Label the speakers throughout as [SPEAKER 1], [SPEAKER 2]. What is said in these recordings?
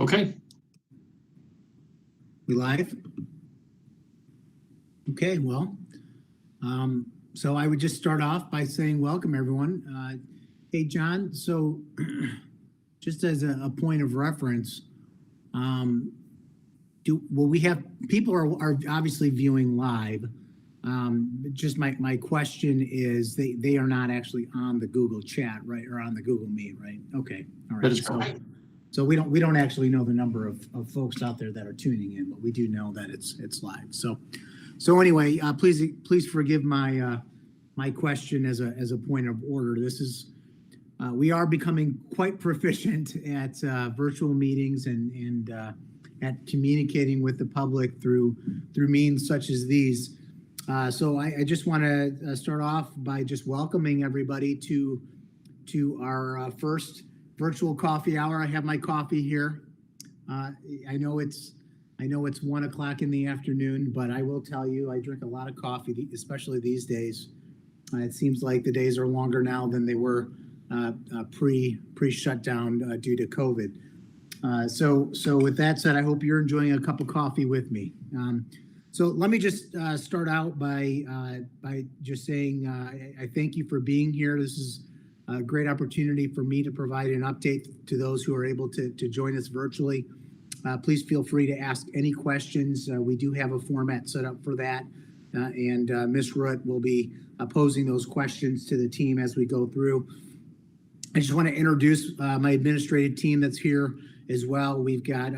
[SPEAKER 1] Okay.
[SPEAKER 2] We live? Okay, well, so I would just start off by saying welcome, everyone. Hey, John, so just as a point of reference, we have people are obviously viewing live. Just my question is they are not actually on the Google chat, right, or on the Google Meet, right? Okay, all right.
[SPEAKER 1] That is correct.
[SPEAKER 2] So we don't actually know the number of folks out there that are tuning in, but we do know that it's live. So anyway, please forgive my question as a point of order. This is we are becoming quite proficient at virtual meetings and at communicating with the public through means such as these. So I just want to start off by just welcoming everybody to our first virtual coffee hour. I have my coffee here. I know it's 1 o'clock in the afternoon, but I will tell you, I drink a lot of coffee, especially these days. It seems like the days are longer now than they were pre-shutdown due to COVID. So with that said, I hope you're enjoying a cup of coffee with me. So let me just start out by just saying I thank you for being here. This is a great opportunity for me to provide an update to those who are able to join us virtually. Please feel free to ask any questions. We do have a format set up for that, and Ms. Root will be posing those questions to the team as we go through. I just want to introduce my administrative team that's here as well. We've got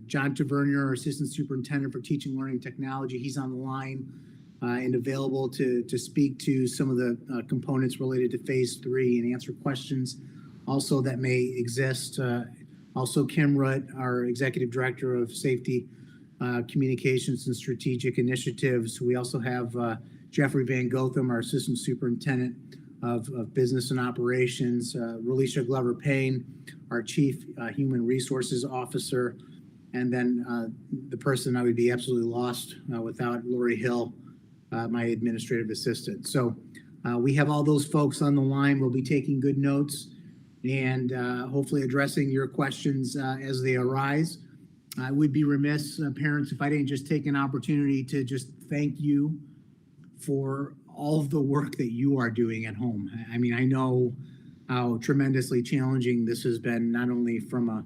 [SPEAKER 2] John Tavernier, our Assistant Superintendent for Teaching, Learning, and Technology. He's on the line and available to speak to some of the components related to Phase 3 and answer questions also that may exist. Also, Kim Rutt, our Executive Director of Safety, Communications, and Strategic Initiatives. We also have Jeffrey Van Gotham, our Assistant Superintendent of Business and Operations, Relisha Glover-Payne, our Chief Human Resources Officer, and then the person I would be absolutely lost without, Lori Hill, my administrative assistant. So we have all those folks on the line. We'll be taking good notes and hopefully addressing your questions as they arise. I would be remiss, parents, if I didn't just take an opportunity to just thank you for all of the work that you are doing at home. I mean, I know how tremendously challenging this has been, not only from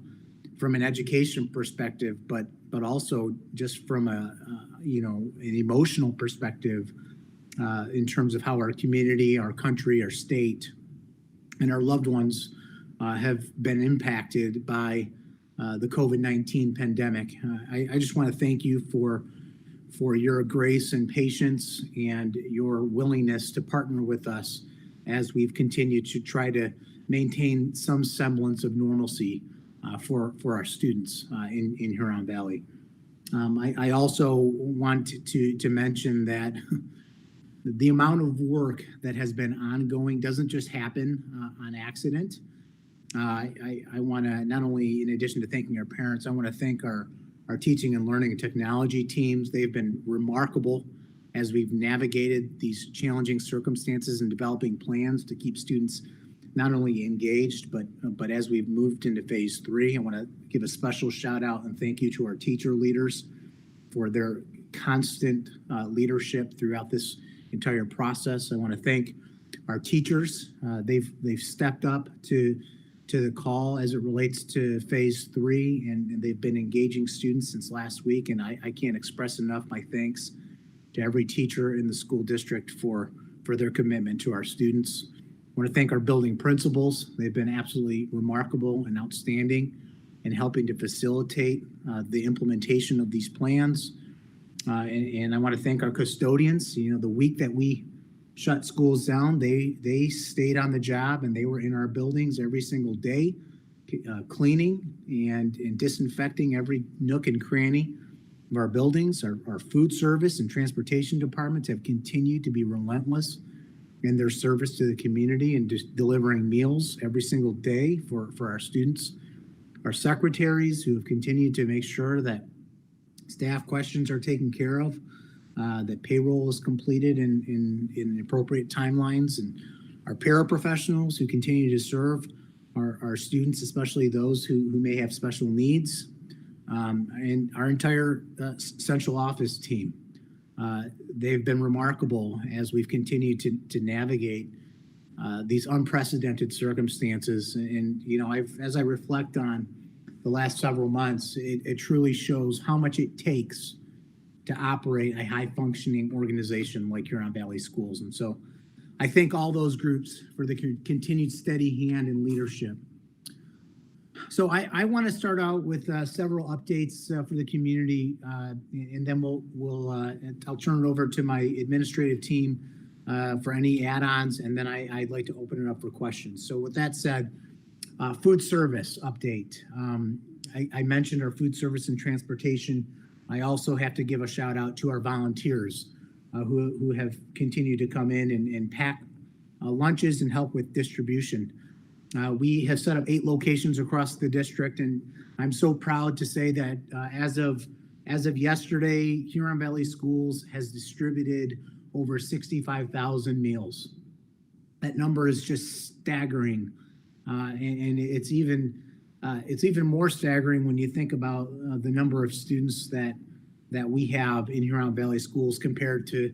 [SPEAKER 2] an education perspective, but also just from an emotional perspective in terms of how our community, our country, our state, and our loved ones have been impacted by the COVID-19 pandemic. I just want to thank you for your grace and patience and your willingness to partner with us as we've continued to try to maintain some semblance of normalcy for our students in Huron Valley. I also want to mention that the amount of work that has been ongoing doesn't just happen on accident. I want to, not only in addition to thanking our parents, I want to thank our teaching and learning and technology teams. They've been remarkable as we've navigated these challenging circumstances and developing plans to keep students not only engaged, but as we've moved into Phase 3, I want to give a special shout out and thank you to our teacher leaders for their constant leadership throughout this entire process. I want to thank our teachers. They've stepped up to the call as it relates to Phase 3, and they've been engaging students since last week, and I can't express enough my thanks to every teacher in the school district for their commitment to our students. I want to thank our building principals. They've been absolutely remarkable and outstanding in helping to facilitate the implementation of these plans. And I want to thank our custodians. You know, the week that we shut schools down, they stayed on the job and they were in our buildings every single day, cleaning and disinfecting every nook and cranny of our buildings. Our food service and transportation departments have continued to be relentless in their service to the community and just delivering meals every single day for our students. Our secretaries who have continued to make sure that staff questions are taken care of, that payroll is completed in appropriate timelines, and our paraprofessionals who continue to serve our students, especially those who may have special needs, and our entire central office team. They've been remarkable as we've continued to navigate these unprecedented circumstances. And, as I reflect on the last several months, it truly shows how much it takes to operate a high-functioning organization like Huron Valley Schools. And so I thank all those groups for the continued steady hand and leadership. So I want to start out with several updates for the community, and then I'll turn it over to my administrative team for any add-ons, and then I'd like to open it up for questions. So with that said, food service update. I mentioned our food service and transportation. I also have to give a shout out to our volunteers who have continued to come in and pack lunches and help with distribution. We have set up 8 locations across the district, and I'm so proud to say that as of yesterday, Huron Valley Schools has distributed over 65,000 meals. That number is just staggering, and it's even more staggering when you think about the number of students that we have in Huron Valley Schools compared to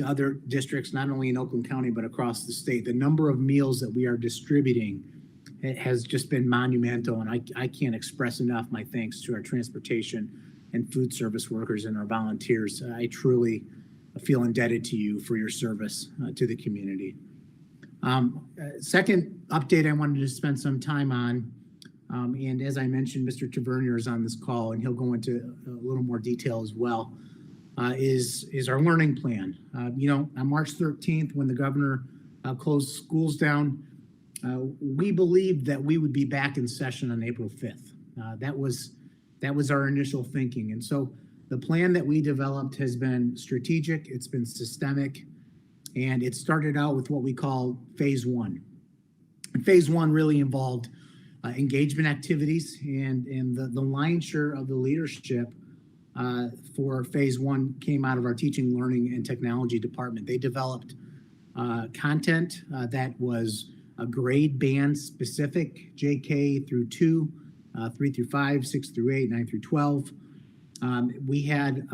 [SPEAKER 2] other districts, not only in Oakland County, but across the state. The number of meals that we are distributing has just been monumental, and I can't express enough my thanks to our transportation and food service workers and our volunteers. I truly feel indebted to you for your service to the community. Second update I wanted to spend some time on, and as I mentioned, Mr. Tavernier is on this call, and he'll go into a little more detail as well. Is our learning plan. On March 13th, when the governor closed schools down, we believed that we would be back in session on April 5th. That was our initial thinking. And so the plan that we developed has been strategic, it's been systemic, and it started out with what we call phase 1. And phase 1 really involved engagement activities, and the lion's share of the leadership for phase 1 came out of our teaching, learning, and technology department. They developed content that was a grade band specific, JK through 2, 3 through 5, 6 through 8, 9 through 12. We had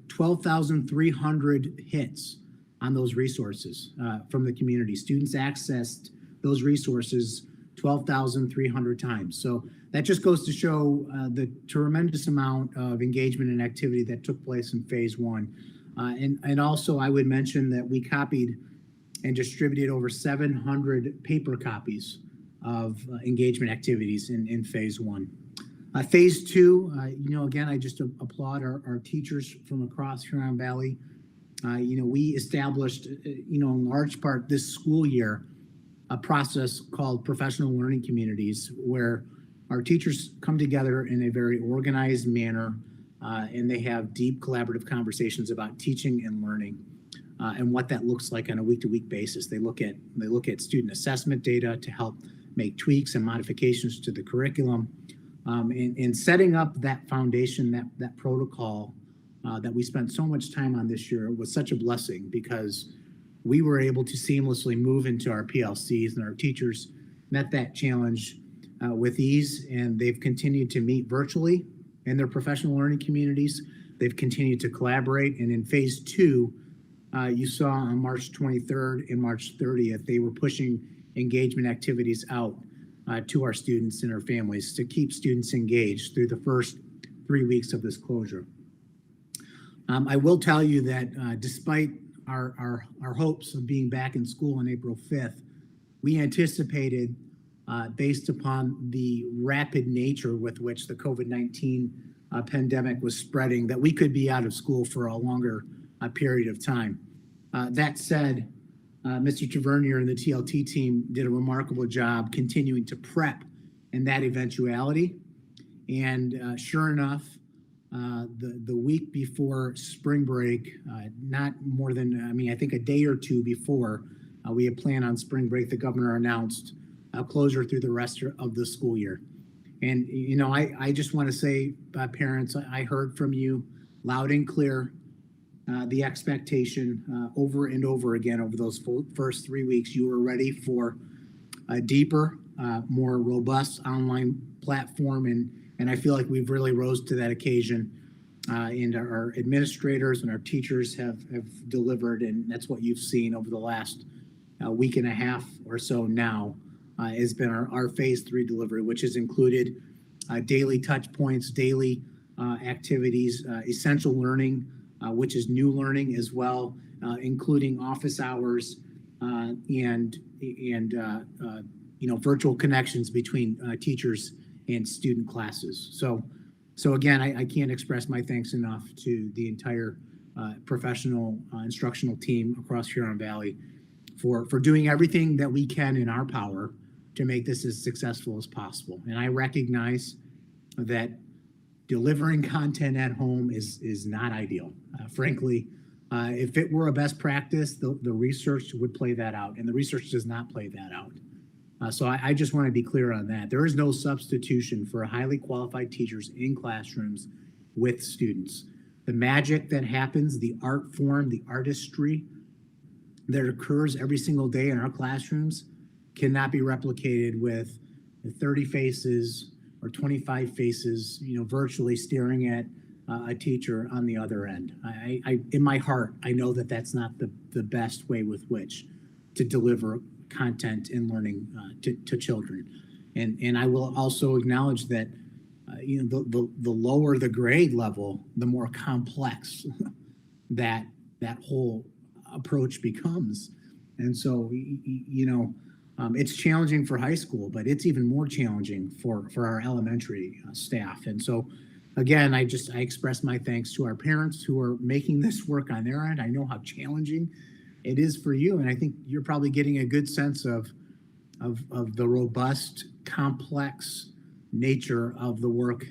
[SPEAKER 2] 12,300 hits on those resources from the community. Students accessed those resources 12,300 times. So that just goes to show the tremendous amount of engagement and activity that took place in phase 1. And also I would mention that we copied and distributed over 700 paper copies of engagement activities in phase 1. Phase 2, again, I just applaud our teachers from across Huron Valley. We established, in large part this school year, a process called professional learning communities, where our teachers come together in a very organized manner, and they have deep collaborative conversations about teaching and learning, and what that looks like on a week-to-week basis. They look at student assessment data to help make tweaks and modifications to the curriculum, and setting up that foundation, that protocol that we spent so much time on this year was such a blessing, because we were able to seamlessly move into our PLCs, and our teachers met that challenge with ease, and they've continued to meet virtually in their professional learning communities. They've continued to collaborate, and in phase 2, you saw on March 23rd and March 30th, they were pushing engagement activities out to our students and our families to keep students engaged through the first 3 weeks of this closure. I will tell you that despite our hopes of being back in school on April 5th, we anticipated, based upon the rapid nature with which the COVID-19 pandemic was spreading, that we could be out of school for a longer period of time. That said, Mr. Tavernier and the TLT team did a remarkable job continuing to prep in that eventuality. And sure enough, the week before spring break, not more than, I think a day or two before we had planned on spring break, the governor announced a closure through the rest of the school year. And, I just want to say, parents, I heard from you loud and clear the expectation over and over again over those first 3 weeks. You were ready for a deeper, more robust online platform, and I feel like we've really rose to that occasion. And our administrators and our teachers have delivered, and that's what you've seen over the last week and a half or so now has been our phase 3 delivery, which has included daily touch points, daily activities, essential learning, which is new learning as well, including office hours and virtual connections between teachers and student classes. So again, I can't express my thanks enough to the entire professional instructional team across Huron Valley for doing everything that we can in our power to make this as successful as possible. And I recognize that delivering content at home is not ideal. Frankly, if it were a best practice, the research would play that out, and the research does not play that out. So I just want to be clear on that. There is no substitution for highly qualified teachers in classrooms with students. The magic that happens, the art form, the artistry that occurs every single day in our classrooms cannot be replicated with 30 faces or 25 faces, virtually staring at a teacher on the other end. I in my heart, I know that that's not the best way with which to deliver content and learning to children. And I will also acknowledge that the lower the grade level, the more complex that whole approach becomes. And so it's challenging for high school, but it's even more challenging for our elementary staff. And so again, I express my thanks to our parents who are making this work on their end. I know how challenging it is for you, and I think you're probably getting a good sense of the robust, complex nature of the work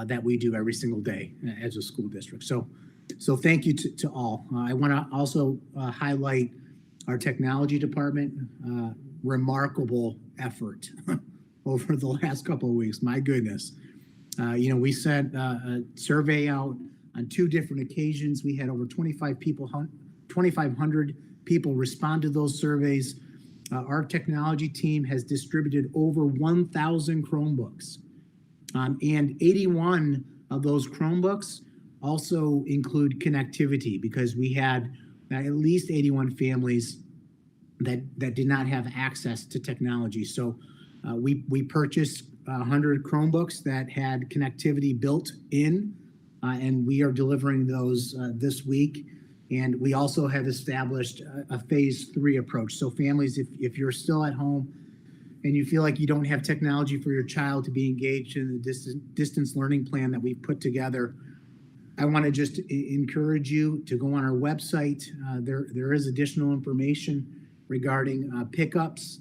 [SPEAKER 2] that we do every single day as a school district. So thank you to all. I want to also highlight our technology department. Remarkable effort over the last couple of weeks. My goodness. We sent a survey out on 2 different occasions. We had over 2,500 people respond to those surveys. Our technology team has distributed over 1,000 Chromebooks. And 81 of those Chromebooks also include connectivity, because we had at least 81 families that did not have access to technology. So we purchased 100 Chromebooks that had connectivity built in, and we are delivering those this week. And we also have established a phase 3 approach. So families, if you're still at home and you feel like you don't have technology for your child to be engaged in the distance learning plan that we've put together, I want to just encourage you to go on our website. There is additional information regarding pickups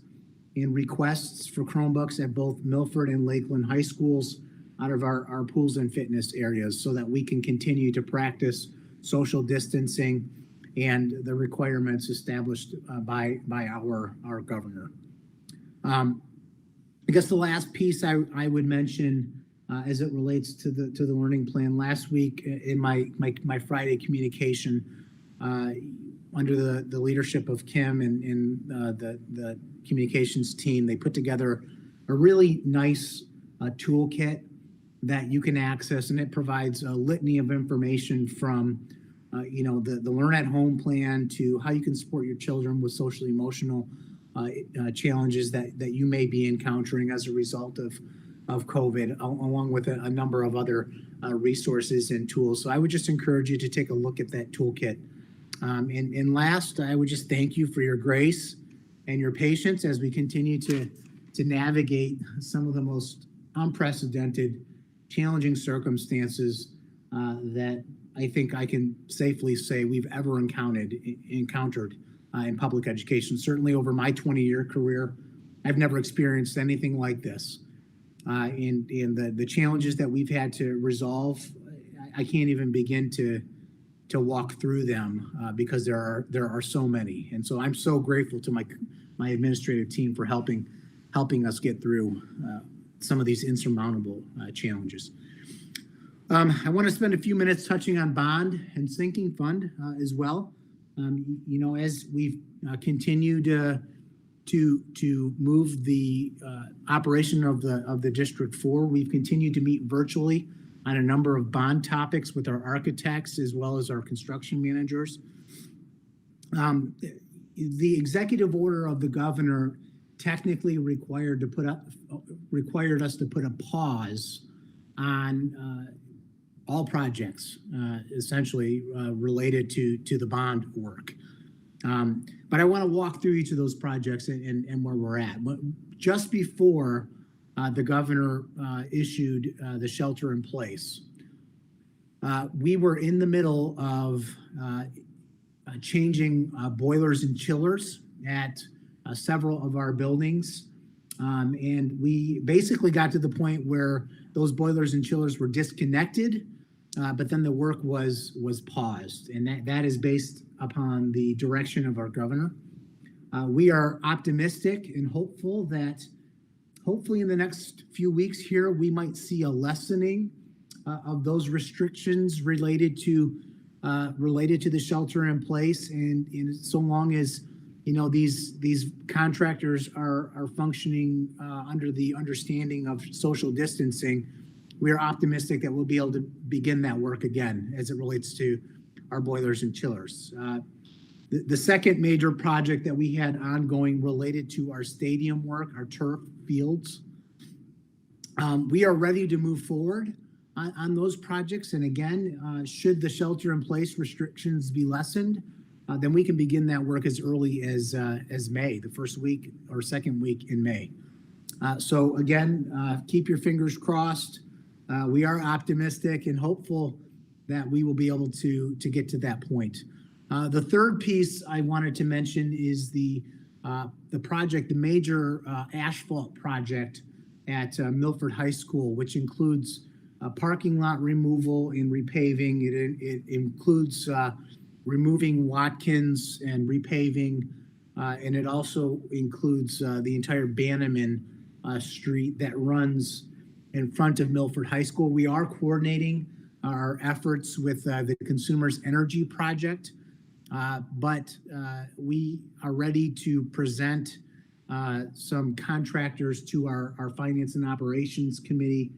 [SPEAKER 2] and requests for Chromebooks at both Milford and Lakeland high schools out of our pools and fitness areas, so that we can continue to practice social distancing and the requirements established by our governor. I guess the last piece I would mention as it relates to the learning plan. Last week in my Friday communication, under the leadership of Kim and the communications team, they put together a really nice toolkit that you can access, and it provides a litany of information from the Learn at Home plan to how you can support your children with social emotional challenges that you may be encountering as a result of COVID, along with a number of other resources and tools. So I would just encourage you to take a look at that toolkit. And last, I would just thank you for your grace and your patience as we continue to navigate some of the most unprecedented, challenging circumstances that I think I can safely say we've ever encountered in public education. Certainly over my 20-year career, I've never experienced anything like this. And the challenges that we've had to resolve, I can't even begin to walk through them because there are so many. And so I'm so grateful to my administrative team for helping us get through some of these insurmountable challenges. I want to spend a few minutes touching on bond and sinking fund as well. As we've continued to move the operation of the District 4. We've continued to meet virtually on a number of bond topics with our architects as well as our construction managers. The executive order of the governor technically required us to put a pause on all projects, essentially related to the bond work. But I want to walk through each of those projects and where we're at. But just before the governor issued the shelter in place, we were in the middle of changing boilers and chillers at several of our buildings. And we basically got to the point where those boilers and chillers were disconnected, but then the work was paused. And that is based upon the direction of our governor. We are optimistic and hopeful that hopefully in the next few weeks here, we might see a lessening of those restrictions related to the shelter in place. And so long as, these contractors are functioning under the understanding of social distancing, we are optimistic that we'll be able to begin that work again as it relates to our boilers and chillers. The second major project that we had ongoing related to our stadium work, our turf fields. We are ready to move forward on those projects. And again, should the shelter in place restrictions be lessened, then we can begin that work as early as May, the first week or second week in May. So again, keep your fingers crossed. We are optimistic and hopeful that we will be able to get to that point. The third piece I wanted to mention is the project, the major asphalt project at Milford High School, which includes parking lot removal and repaving. It includes removing Watkins and repaving, and it also includes the entire Bannerman Street that runs in front of Milford High School. We are coordinating our efforts with the Consumers Energy Project, but we are ready to present some contractors to our Finance and Operations Committee,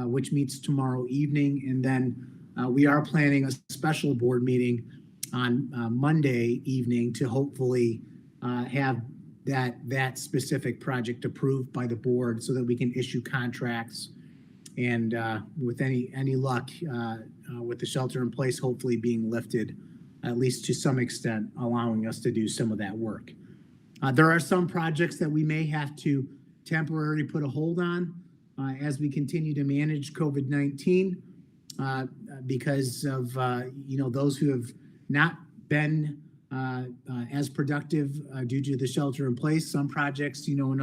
[SPEAKER 2] which meets tomorrow evening. And then we are planning a special board meeting on Monday evening to hopefully have that specific project approved by the board so that we can issue contracts. And with any luck, with the shelter in place hopefully being lifted, at least to some extent, allowing us to do some of that work. There are some projects that we may have to temporarily put a hold on as we continue to manage COVID-19 because of those who have not been as productive due to the shelter in place. Some projects, and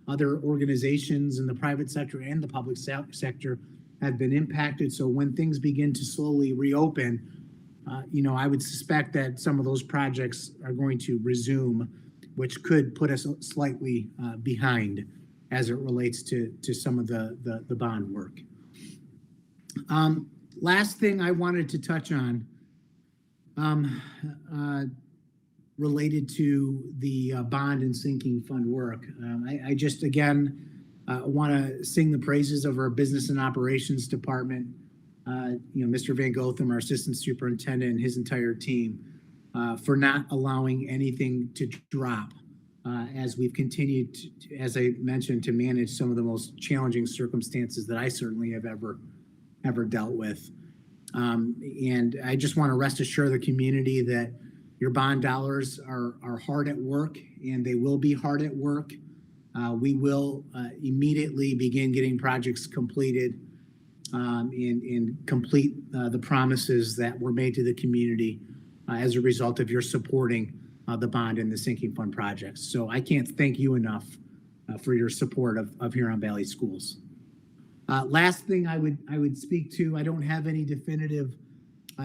[SPEAKER 2] other organizations in the private sector and the public sector have been impacted. So when things begin to slowly reopen, I would suspect that some of those projects are going to resume, which could put us slightly behind as it relates to some of the bond work. Last thing I wanted to touch on related to the bond and sinking fund work. I just, again, want to sing the praises of our business and operations department. Mr. Van Gotham, our assistant superintendent, and his entire team for not allowing anything to drop as we've continued, as I mentioned, to manage some of the most challenging circumstances that I certainly have ever dealt with. And I just want to rest assure the community that your bond dollars are hard at work, and they will be hard at work. We will immediately begin getting projects completed and complete the promises that were made to the community as a result of your supporting the bond and the sinking fund projects. So I can't thank you enough for your support of Huron Valley Schools. Last thing I would speak to, I don't have any definitive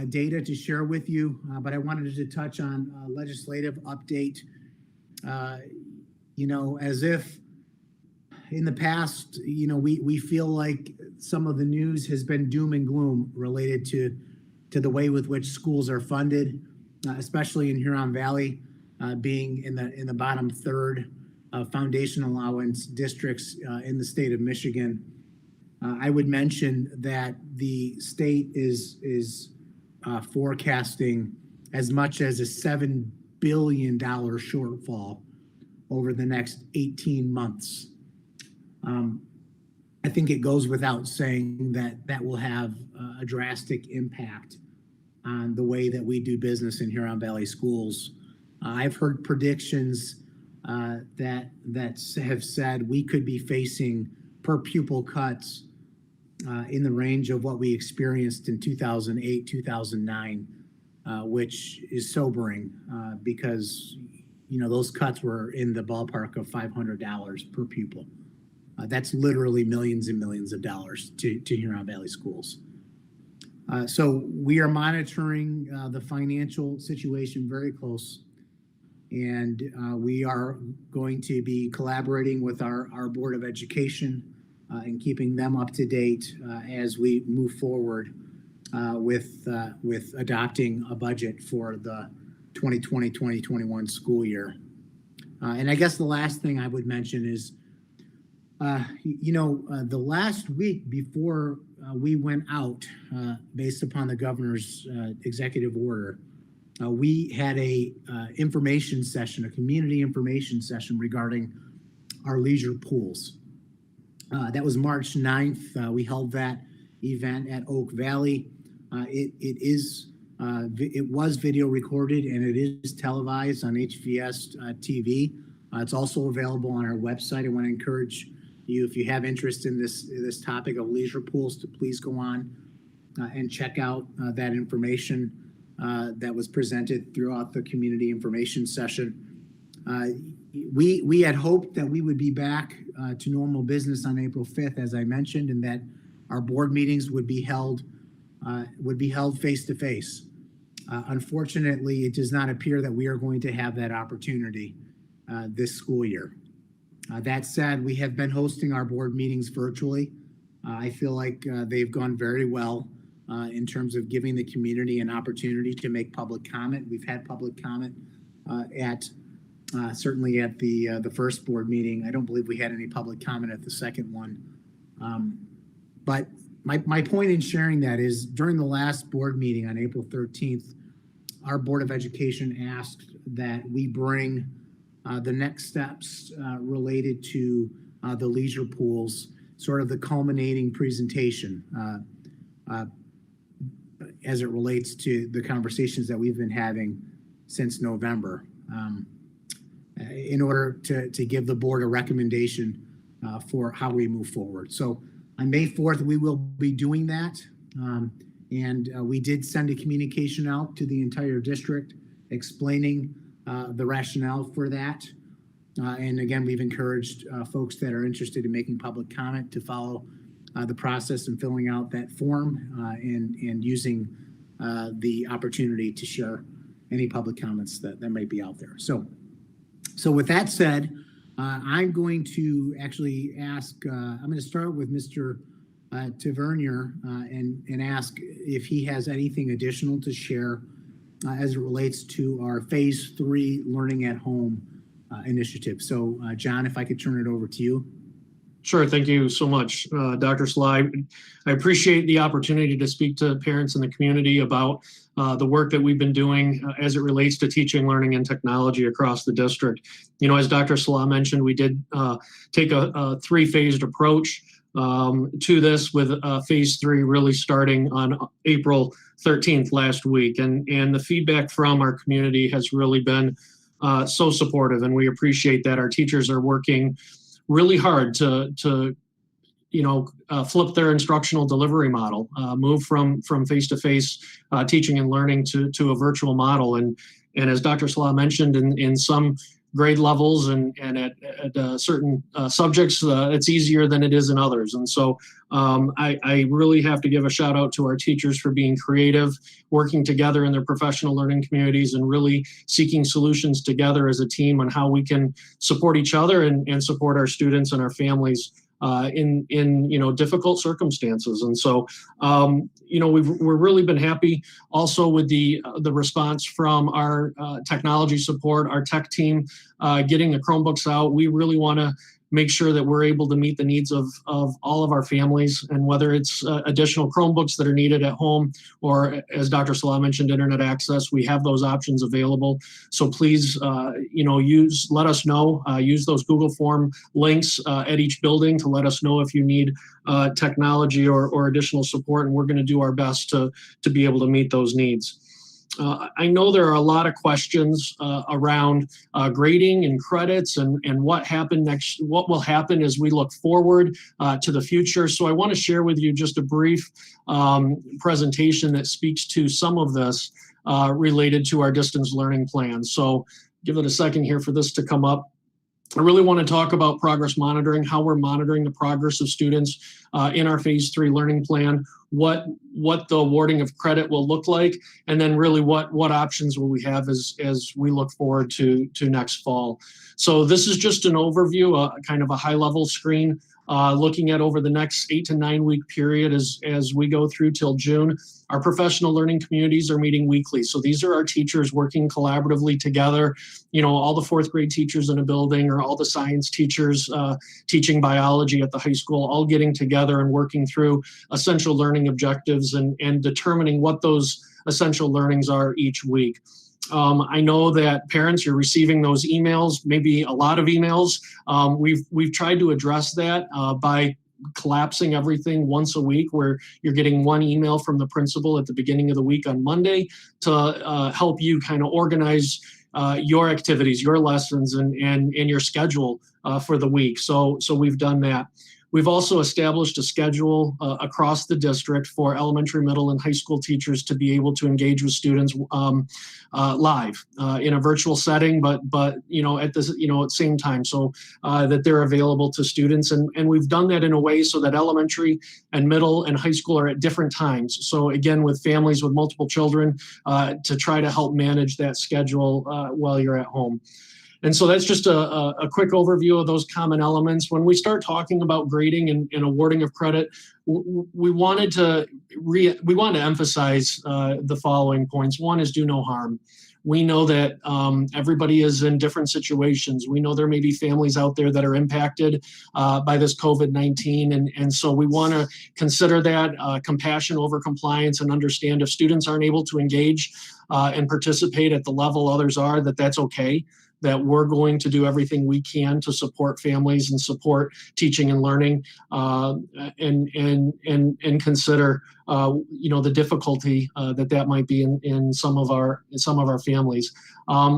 [SPEAKER 2] data to share with you, but I wanted to touch on legislative update. As if in the past, we feel like some of the news has been doom and gloom related to the way with which schools are funded, especially in Huron Valley, being in the bottom third foundation allowance districts in the state of Michigan. I would mention that the state is forecasting as much as a $7 billion shortfall over the next 18 months. I think it goes without saying that that will have a drastic impact on the way that we do business in Huron Valley schools. I've heard predictions that have said we could be facing per pupil cuts in the range of what we experienced in 2008, 2009, which is sobering because those cuts were in the ballpark of $500 per pupil. That's literally millions and millions of dollars to Huron Valley schools. So we are monitoring the financial situation very close, and we are going to be collaborating with our Board of Education and keeping them up to date as we move forward with adopting a budget for the 2020-2021 school year. And I guess the last thing I would mention is, the last week before we went out, based upon the governor's executive order, we had a information session, a community information session regarding our leisure pools. That was March 9th. We held that event at Oak Valley. It was video recorded and it is televised on HVS TV. It's also available on our website. I want to encourage you, if you have interest in this topic of leisure pools, to please go on and check out that information that was presented throughout the community information session. We had hoped that we would be back to normal business on April 5th, as I mentioned, and that our board meetings would be held face to face. Unfortunately, it does not appear that we are going to have that opportunity this school year. That said, we have been hosting our board meetings virtually. I feel like they've gone very well in terms of giving the community an opportunity to make public comment. We've had public comment certainly at the first board meeting. I don't believe we had any public comment at the second one. But my point in sharing that is, during the last board meeting on April 13th, our Board of Education asked that we bring the next steps related to the leisure pools, sort of the culminating presentation as it relates to the conversations that we've been having since November, in order to give the board a recommendation for how we move forward. So on May 4th, we will be doing that. And we did send a communication out to the entire district explaining the rationale for that. And again, we've encouraged folks that are interested in making public comment to follow the process and filling out that form and using the opportunity to share any public comments that might be out there. So with that said, I'm going to actually ask, I'm going to start with Mr. Tavernier and ask if he has anything additional to share as it relates to our Phase 3 Learning at Home initiative. So, John, if I could turn it over to you.
[SPEAKER 1] Sure. Thank you so much, Dr. Salah. I appreciate the opportunity to speak to parents in the community about the work that we've been doing as it relates to teaching, learning, and technology across the district. As Dr. Salah mentioned, we did take a three-phased approach to this, with Phase 3 really starting on April 13th last week. And the feedback from our community has really been so supportive, and we appreciate that. Our teachers are working really hard to flip their instructional delivery model, move from face-to-face teaching and learning to a virtual model. And as Dr. Salah mentioned, in some grade levels and at certain subjects, it's easier than it is in others. And so I really have to give a shout out to our teachers for being creative, working together in their professional learning communities, and really seeking solutions together as a team on how we can support each other and support our students and our families in difficult circumstances. And so we're really been happy also with the response from our technology support, our tech team, getting the Chromebooks out. We really want to make sure that we're able to meet the needs of all of our families, and whether it's additional Chromebooks that are needed at home, or as Dr. Salah mentioned, internet access, we have those options available. So please, let us know, use those Google form links at each building to let us know if you need technology or additional support, and we're going to do our best to be able to meet those needs. I know there are a lot of questions around grading and credits and what will happen as we look forward to the future. So I want to share with you just a brief presentation that speaks to some of this related to our distance learning plan. So give it a second here for this to come up. I really want to talk about progress monitoring, how we're monitoring the progress of students in our phase 3 learning plan, what the awarding of credit will look like, and then really what options will we have as we look forward to next fall. So this is just an overview, kind of a high level screen, looking at over the next 8 to 9 week period as we go through till June. Our professional learning communities are meeting weekly. So these are our teachers working collaboratively together, all the 4th grade teachers in a building, or all the science teachers teaching biology at the high school, all getting together and working through essential learning objectives and determining what those essential learnings are each week. I know that parents, you're receiving those emails, maybe a lot of emails. We've tried to address that by collapsing everything once a week, where you're getting one email from the principal at the beginning of the week on Monday to help you kind of organize your activities, your lessons, and your schedule for the week. So we've done that. We've also established a schedule across the district for elementary, middle, and high school teachers to be able to engage with students live in a virtual setting, but at the same time, so that they're available to students. And we've done that in a way so that elementary and middle and high school are at different times. So again, with families with multiple children, to try to help manage that schedule while you're at home. And so that's just a quick overview of those common elements. When we start talking about grading and awarding of credit, we wanted to emphasize the following points. One is do no harm. We know that everybody is in different situations. We know there may be families out there that are impacted by this COVID-19. And so we want to consider that compassion over compliance, and understand if students aren't able to engage and participate at the level others are, that's okay. That we're going to do everything we can to support families and support teaching and learning, and consider the difficulty that might be in some of our families.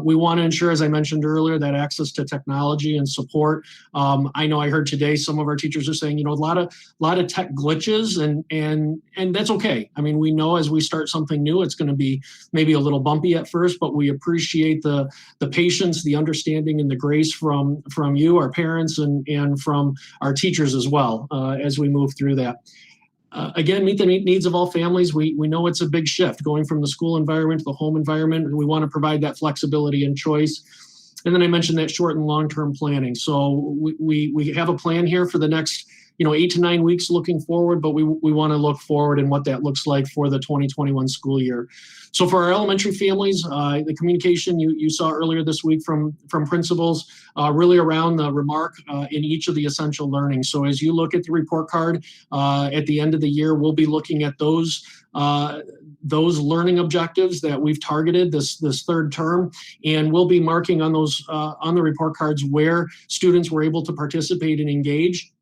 [SPEAKER 1] We want to ensure, as I mentioned earlier, that access to technology and support. I know I heard today some of our teachers are saying, a lot of tech glitches, and that's okay. I mean, we know as we start something new, it's going to be maybe a little bumpy at first, but we appreciate the patience, the understanding, and the grace from you, our parents, and from our teachers as well as we move through that. Again, meet the needs of all families. We know it's a big shift going from the school environment to the home environment, and we want to provide that flexibility and choice. And then I mentioned that short and long-term planning. So we have a plan here for the next 8 to 9 weeks looking forward, but we want to look forward and what that looks like for the 2021 school year. So for our elementary families, the communication you saw earlier this week from principals, really around the remark in each of the essential learning. So as you look at the report card at the end of the year, we'll be looking at those learning objectives that we've targeted this third term, and we'll be marking on those on the report cards where students were able to participate and engage.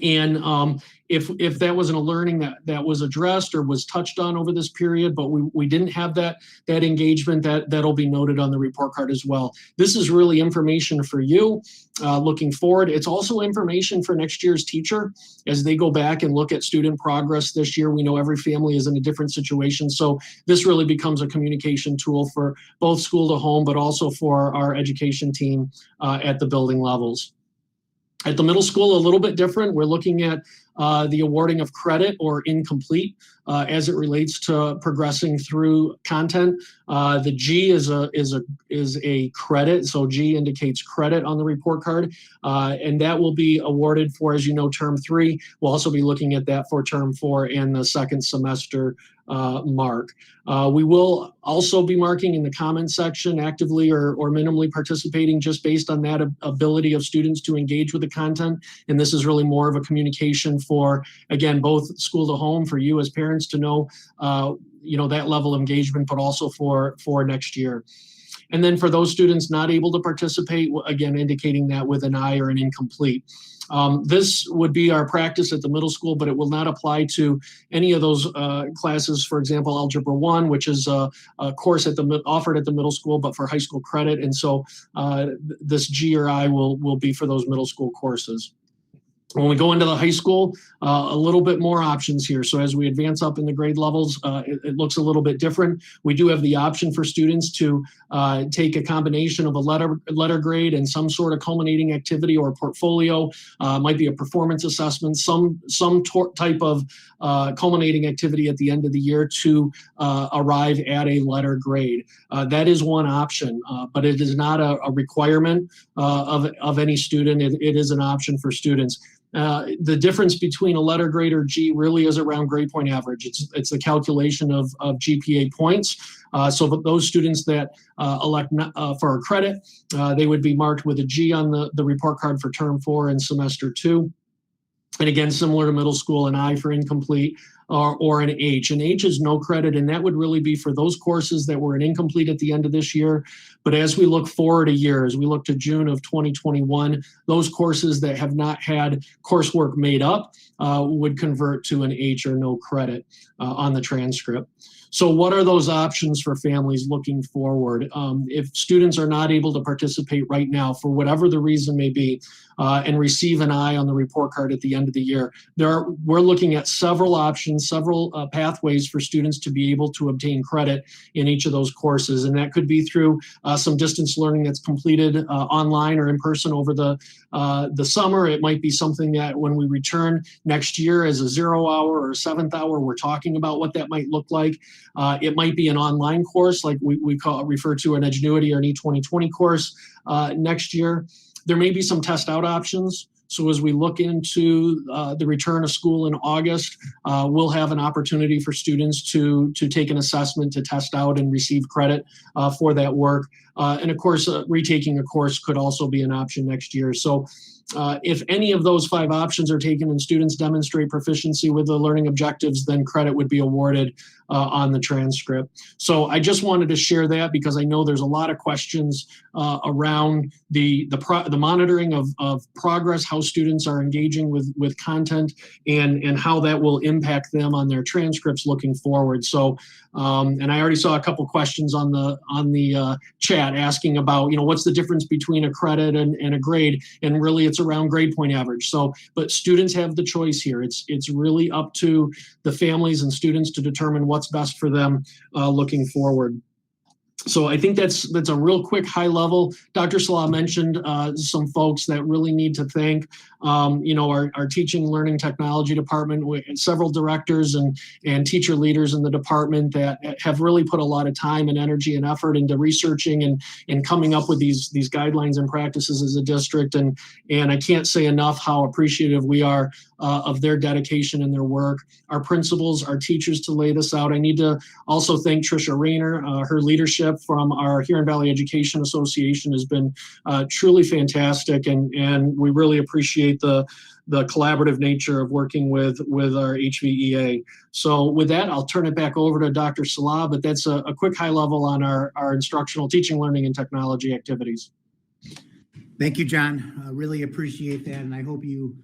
[SPEAKER 1] And if that wasn't a learning that was addressed or was touched on over this period, but we didn't have that engagement, that'll be noted on the report card as well. This is really information for you looking forward. It's also information for next year's teacher as they go back and look at student progress this year. We know every family is in a different situation, so this really becomes a communication tool for both school to home, but also for our education team at the building levels. At the middle school, a little bit different. We're looking at the awarding of credit or incomplete as it relates to progressing through content. The G is a credit, so G indicates credit on the report card, and that will be awarded for, as you know, term 3. We'll also be looking at that for term 4 and the second semester mark. We will also be marking in the comments section actively or minimally participating, just based on that ability of students to engage with the content. And this is really more of a communication for, again, both school to home, for you as parents to know, that level of engagement, but also for next year. And then for those students not able to participate, again, indicating that with an I or an incomplete. This would be our practice at the middle school, but it will not apply to any of those classes. For example, Algebra 1, which is a course offered at the middle school, but for high school credit. And so this G or I will be for those middle school courses. When we go into the high school, a little bit more options here. So as we advance up in the grade levels, it looks a little bit different. We do have the option for students to take a combination of a letter grade and some sort of culminating activity or portfolio. Might be a performance assessment, some type of culminating activity at the end of the year to arrive at a letter grade. That is one option, but it is not a requirement of any student. It is an option for students. The difference between a letter grade or G really is around grade point average. It's the calculation of GPA points. So those students that elect for a credit, they would be marked with a G on the report card for term 4 and semester 2. And again, similar to middle school, an I for incomplete or an H. An H is no credit, and that would really be for those courses that were an incomplete at the end of this year. But as we look forward a year, as we look to June of 2021, those courses that have not had coursework made up would convert to an H or no credit on the transcript. So what are those options for families looking forward? If students are not able to participate right now, for whatever the reason may be, and receive an I on the report card at the end of the year, we're looking at several options, several pathways for students to be able to obtain credit in each of those courses. And that could be through some distance learning that's completed online or in person over the summer. It might be something that when we return next year as a 0 hour or a 7th hour, we're talking about what that might look like. It might be an online course, like we refer to an Edgenuity or an E2020 course next year. There may be some test out options. So as we look into the return of school in August, we'll have an opportunity for students to take an assessment, to test out and receive credit for that work. And of course, retaking a course could also be an option next year. So if any of those 5 options are taken and students demonstrate proficiency with the learning objectives, then credit would be awarded on the transcript. So I just wanted to share that because I know there's a lot of questions around the monitoring of progress, how students are engaging with content, and how that will impact them on their transcripts looking forward. So, and I already saw a couple questions on the chat asking about, what's the difference between a credit and a grade, and really it's around grade point average. So, but students have the choice here. It's really up to the families and students to determine what's best for them looking forward. So I think that's a real quick high level. Dr. Salah mentioned some folks that really need to thank, our teaching learning technology department, with several directors and teacher leaders in the department that have really put a lot of time and energy and effort into researching and coming up with these guidelines and practices as a district. And I can't say enough how appreciative we are of their dedication and their work. Our principals, our teachers to lay this out. I need to also thank Tricia Rayner. Her leadership from our Huron Valley Education Association has been truly fantastic, and we really appreciate the collaborative nature of working with our HVEA. So with that, I'll turn it back over to Dr. Salah, but that's a quick high level on our instructional teaching, learning, and technology activities.
[SPEAKER 2] Thank you, John. Really appreciate that, and I hope you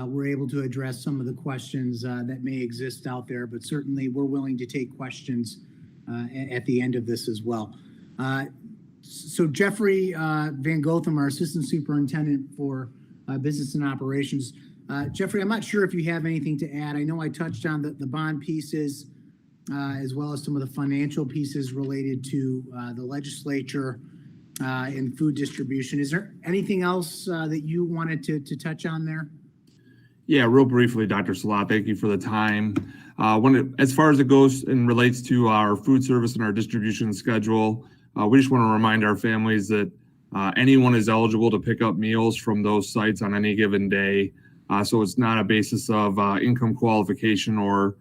[SPEAKER 2] were able to address some of the questions that may exist out there, but certainly we're willing to take questions at the end of this as well. So Jeffrey Van Gotham, our Assistant Superintendent for Business and Operations. Jeffrey, I'm not sure if you have anything to add. I know I touched on the bond pieces as well as some of the financial pieces related to the legislature in food distribution. Is there anything else that you wanted to touch on there?
[SPEAKER 3] Yeah, real briefly, Dr. Salah, thank you for the time. As far as it goes and relates to our food service and our distribution schedule, we just want to remind our families that anyone is eligible to pick up meals from those sites on any given day. So it's not a basis of income qualification or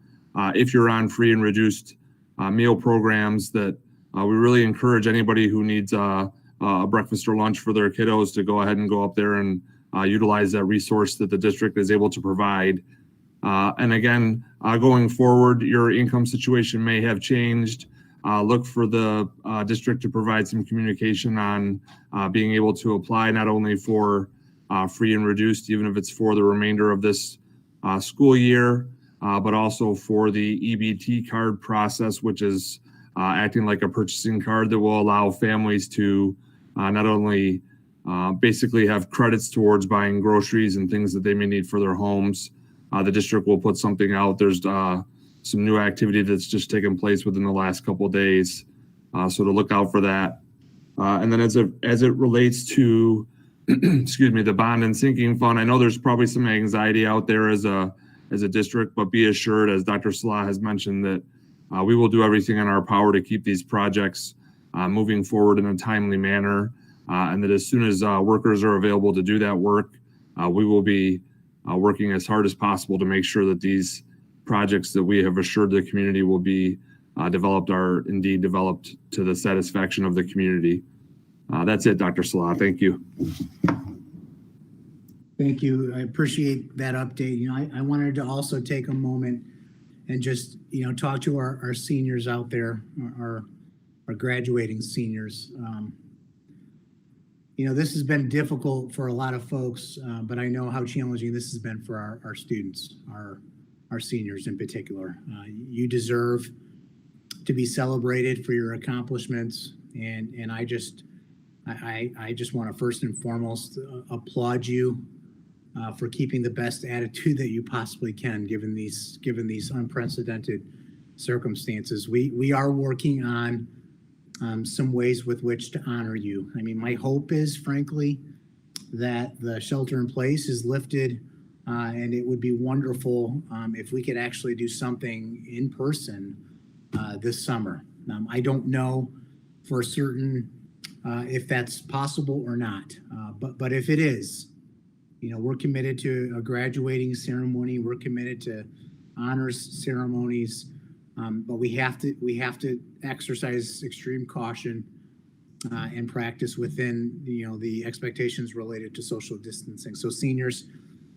[SPEAKER 3] if you're on free and reduced meal programs, that we really encourage anybody who needs a breakfast or lunch for their kiddos to go ahead and go up there and utilize that resource that the district is able to provide. And again, going forward, your income situation may have changed. Look for the district to provide some communication on being able to apply not only for free and reduced, even if it's for the remainder of this school year, but also for the EBT card process, which is acting like a purchasing card that will allow families to not only basically have credits towards buying groceries and things that they may need for their homes. The district will put something out. There's some new activity that's just taken place within the last couple of days. So to look out for that. And then as it relates to, excuse me, the bond and sinking fund, I know there's probably some anxiety out there as a district, but be assured, as Dr. Salah has mentioned, that we will do everything in our power to keep these projects moving forward in a timely manner. And that as soon as workers are available to do that work, we will be working as hard as possible to make sure that these projects that we have assured the community will be developed are indeed developed to the satisfaction of the community. That's it, Dr. Salah. Thank you.
[SPEAKER 2] Thank you. I appreciate that update. You know, I wanted to also take a moment and just, you know, talk to our seniors out there, our graduating seniors. You know, this has been difficult for a lot of folks, but I know how challenging this has been for our students, our seniors in particular. You deserve to be celebrated for your accomplishments, and I just want to first and foremost applaud you for keeping the best attitude that you possibly can, given these unprecedented circumstances. We are working on some ways with which to honor you. I mean, my hope is, frankly, that the shelter in place is lifted, and it would be wonderful if we could actually do something in person this summer. I don't know for certain if that's possible or not, but if it is, you know, we're committed to a graduating ceremony. We're committed to honors ceremonies. But we have to exercise extreme caution and practice within, you know, the expectations related to social distancing. So seniors,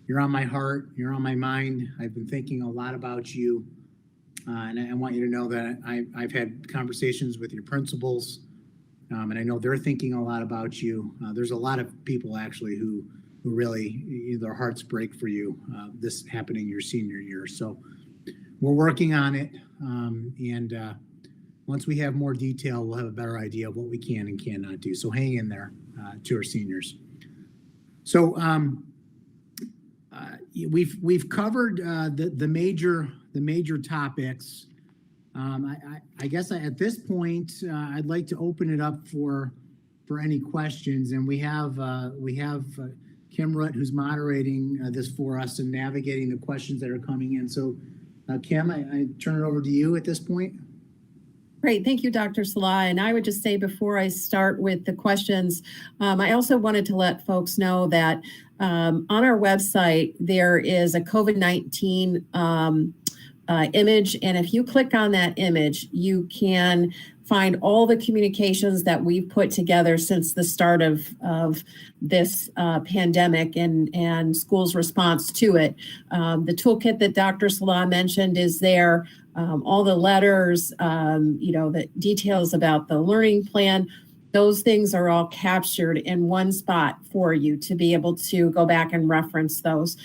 [SPEAKER 2] you're on my heart, you're on my mind. I've been thinking a lot about you, and I want you to know that I've had conversations with your principals, and I know they're thinking a lot about you. There's a lot of people actually who really, their hearts break for you, this happening your senior year. So we're working on it, and once we have more detail, we'll have a better idea of what we can and cannot do. So hang in there to our seniors. So we've covered the major topics. I guess at this point, I'd like to open it up for any questions, and we have Kim Rutt, who's moderating this for us and navigating the questions that are coming in. So. Kim, I turn it over to you at this point.
[SPEAKER 4] Great. Thank you, Dr. Salah. And I would just say before I start with the questions, I also wanted to let folks know that on our website, there is a COVID-19 image. And if you click on that image, you can find all the communications that we've put together since the start of this pandemic and schools' response to it. The toolkit that Dr. Salah mentioned is there. All the letters, the details about the learning plan, those things are all captured in one spot for you to be able to go back and reference those.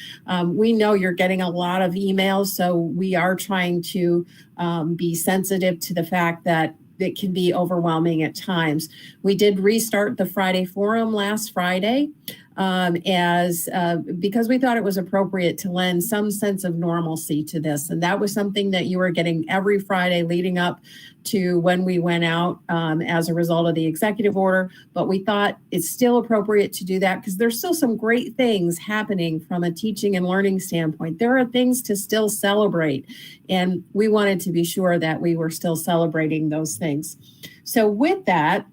[SPEAKER 4] We know you're getting a lot of emails, so we are trying to be sensitive to the fact that it can be overwhelming at times. We did restart the Friday Forum last Friday. because we thought it was appropriate to lend some sense of normalcy to this. And that was something that you were getting every Friday leading up to when we went out as a result of the executive order. But we thought it's still appropriate to do that because there's still some great things happening from a teaching and learning standpoint. There are things to still celebrate. And we wanted to be sure that we were still celebrating those things. So with that,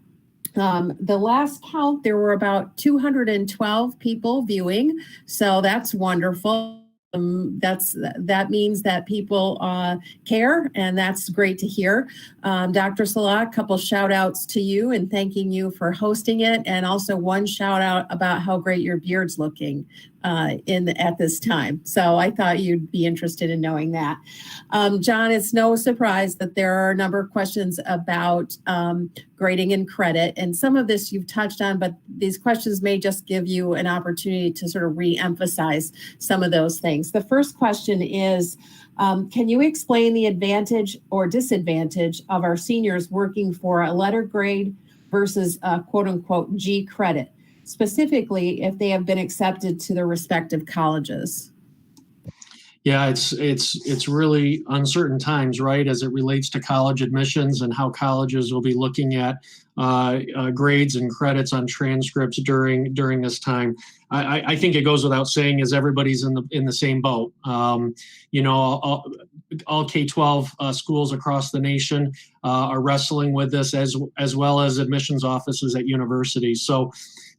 [SPEAKER 4] the last count, there were about 212 people viewing. So that's wonderful. That means that people care, and that's great to hear. Dr. Salah, a couple shout outs to you and thanking you for hosting it, and also one shout out about how great your beard's looking at this time. So I thought you'd be interested in knowing that. John, it's no surprise that there are a number of questions about grading and credit, and some of this you've touched on, but these questions may just give you an opportunity to sort of re-emphasize some of those things. The first question is, can you explain the advantage or disadvantage of our seniors working for a letter grade versus quote unquote G credit, specifically if they have been accepted to their respective colleges?
[SPEAKER 1] Yeah, it's really uncertain times, right, as it relates to college admissions and how colleges will be looking at grades and credits on transcripts during this time. I think it goes without saying, as everybody's in the same boat. All K-12 schools across the nation are wrestling with this, as well as admissions offices at universities. So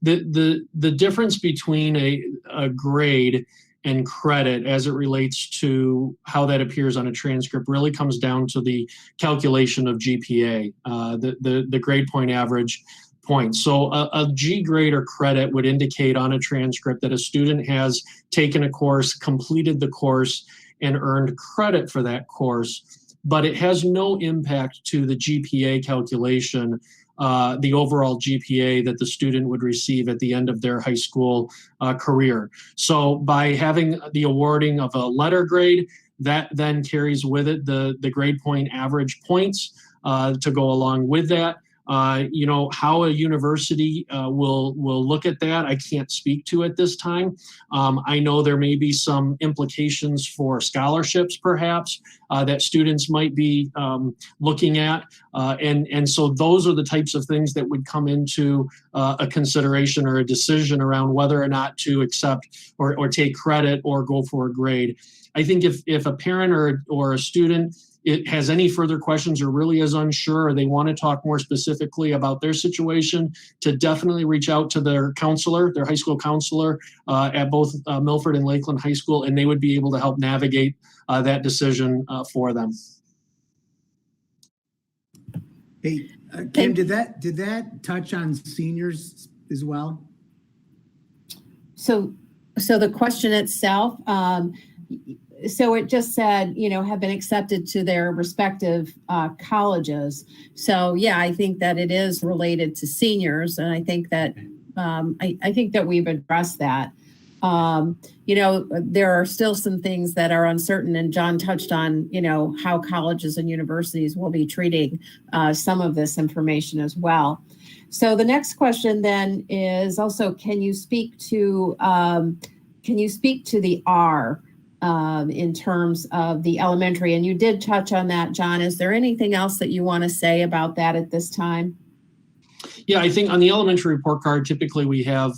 [SPEAKER 1] the difference between a grade and credit as it relates to how that appears on a transcript really comes down to the calculation of GPA, the grade point average points. So a G grade or credit would indicate on a transcript that a student has taken a course, completed the course, and earned credit for that course, but it has no impact to the GPA calculation, the overall GPA that the student would receive at the end of their high school career. So by having the awarding of a letter grade, that then carries with it the grade point average points to go along with that. How a university will look at that, I can't speak to at this time. I know there may be some implications for scholarships, perhaps, that students might be looking at. And so those are the types of things that would come into a consideration or a decision around whether or not to accept or take credit or go for a grade. I think if a parent or a student has any further questions or really is unsure, or they want to talk more specifically about their situation, to definitely reach out to their counselor, their high school counselor at both Milford and Lakeland High School, and they would be able to help navigate that decision for them.
[SPEAKER 2] Hey, Kim, did that touch on seniors as well?
[SPEAKER 4] So the question itself, so it just said, have been accepted to their respective colleges. So yeah, I think that it is related to seniors, and I think that I think that we've addressed that. There are still some things that are uncertain, and John touched on, how colleges and universities will be treating some of this information as well. So the next question then is also, can you speak to the R? In terms of the elementary, and you did touch on that, John. Is there anything else that you want to say about that at this time?
[SPEAKER 1] Yeah, I think on the elementary report card, typically we have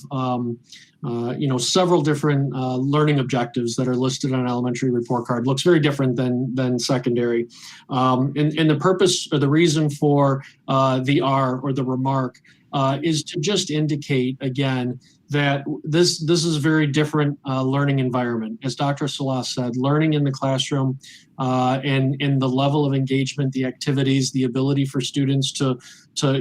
[SPEAKER 1] several different learning objectives that are listed on an elementary report card. Looks very different than secondary. And the purpose or the reason for the R or the remark is to just indicate again that this is a very different learning environment. As Dr. Salah said, learning in the classroom and the level of engagement, the activities, the ability for students to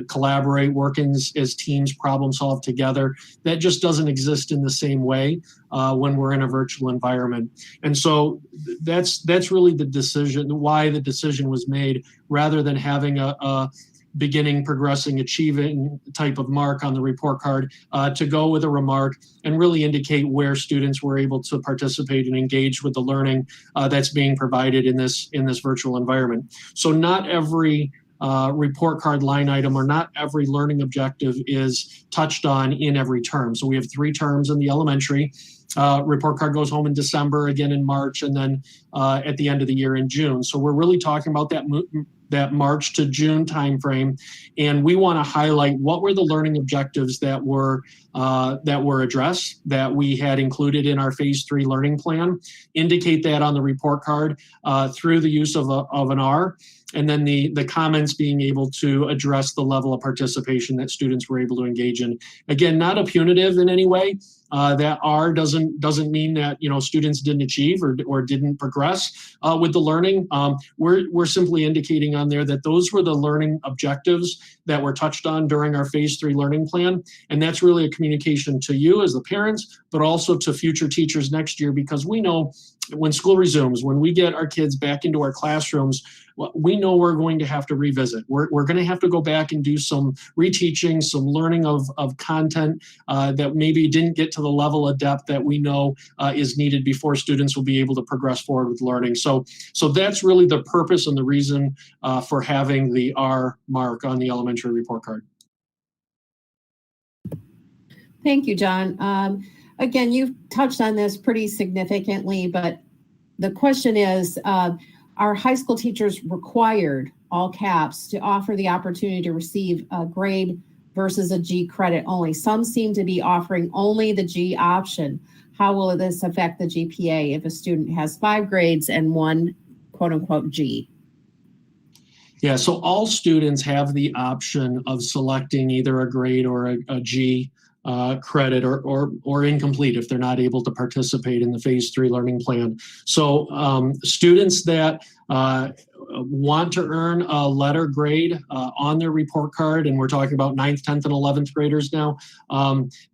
[SPEAKER 1] collaborate, work as teams, problem solve together, that just doesn't exist in the same way when we're in a virtual environment. And so that's really the decision, why the decision was made, rather than having a beginning, progressing, achieving type of mark on the report card, to go with a remark and really indicate where students were able to participate and engage with the learning that's being provided in this virtual environment. So not every report card line item, or not every learning objective is touched on in every term. So we have 3 terms in the elementary. Report card goes home in December, again in March, and then at the end of the year in June. So we're really talking about that March to June timeframe, and we want to highlight what were the learning objectives that were addressed, that we had included in our phase 3 learning plan, indicate that on the report card through the use of an R, and then the comments being able to address the level of participation that students were able to engage in. Again, not a punitive in any way. That R doesn't mean that students didn't achieve or didn't progress with the learning. We're simply indicating on there that those were the learning objectives that were touched on during our phase 3 learning plan, and that's really a communication to you as the parents, but also to future teachers next year, because we know when school resumes, when we get our kids back into our classrooms, we know we're going to have to revisit. We're going to have to go back and do some reteaching, some learning of content that maybe didn't get to the level of depth that we know is needed before students will be able to progress forward with learning. So that's really the purpose and the reason for having the R mark on the elementary report card.
[SPEAKER 4] Thank you, John. Again, you've touched on this pretty significantly, but the question is, are high school teachers required, all caps, to offer the opportunity to receive a grade versus a G credit only? Some seem to be offering only the G option. How will this affect the GPA if a student has 5 grades and 1 quote unquote G?
[SPEAKER 1] Yeah, so all students have the option of selecting either a grade or a G credit or incomplete if they're not able to participate in the phase 3 learning plan. So students that want to earn a letter grade on their report card, and we're talking about 9th, 10th, and 11th graders now,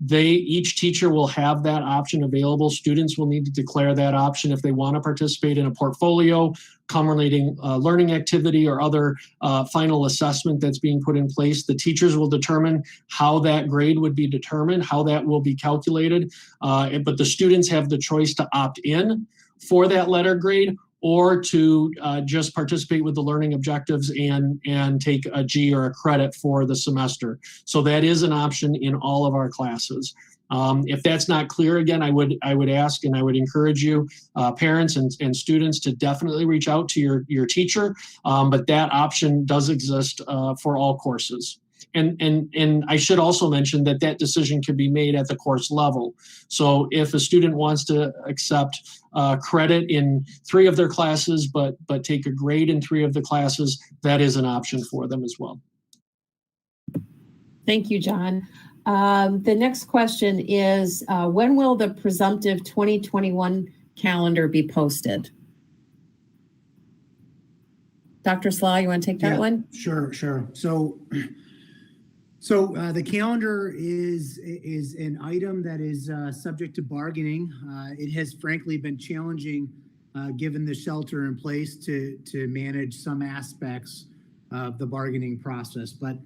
[SPEAKER 1] each teacher will have that option available. Students will need to declare that option if they want to participate in a portfolio, culminating learning activity, or other final assessment that's being put in place. The teachers will determine how that grade would be determined, how that will be calculated, but the students have the choice to opt in for that letter grade, or to just participate with the learning objectives and take a G or a credit for the semester. So that is an option in all of our classes. If that's not clear, again, I would ask and I would encourage you, parents and students, to definitely reach out to your teacher, but that option does exist for all courses. And I should also mention that decision can be made at the course level. So if a student wants to accept credit in 3 of their classes, but take a grade in 3 of the classes, that is an option for them as well.
[SPEAKER 4] Thank you, John. The next question is, when will the Presumptive 2021 calendar be posted? Dr. Salah, you want to take that one?
[SPEAKER 2] Sure. So the calendar is an item that is subject to bargaining. It has frankly been challenging given the shelter in place to manage some aspects of the bargaining process. But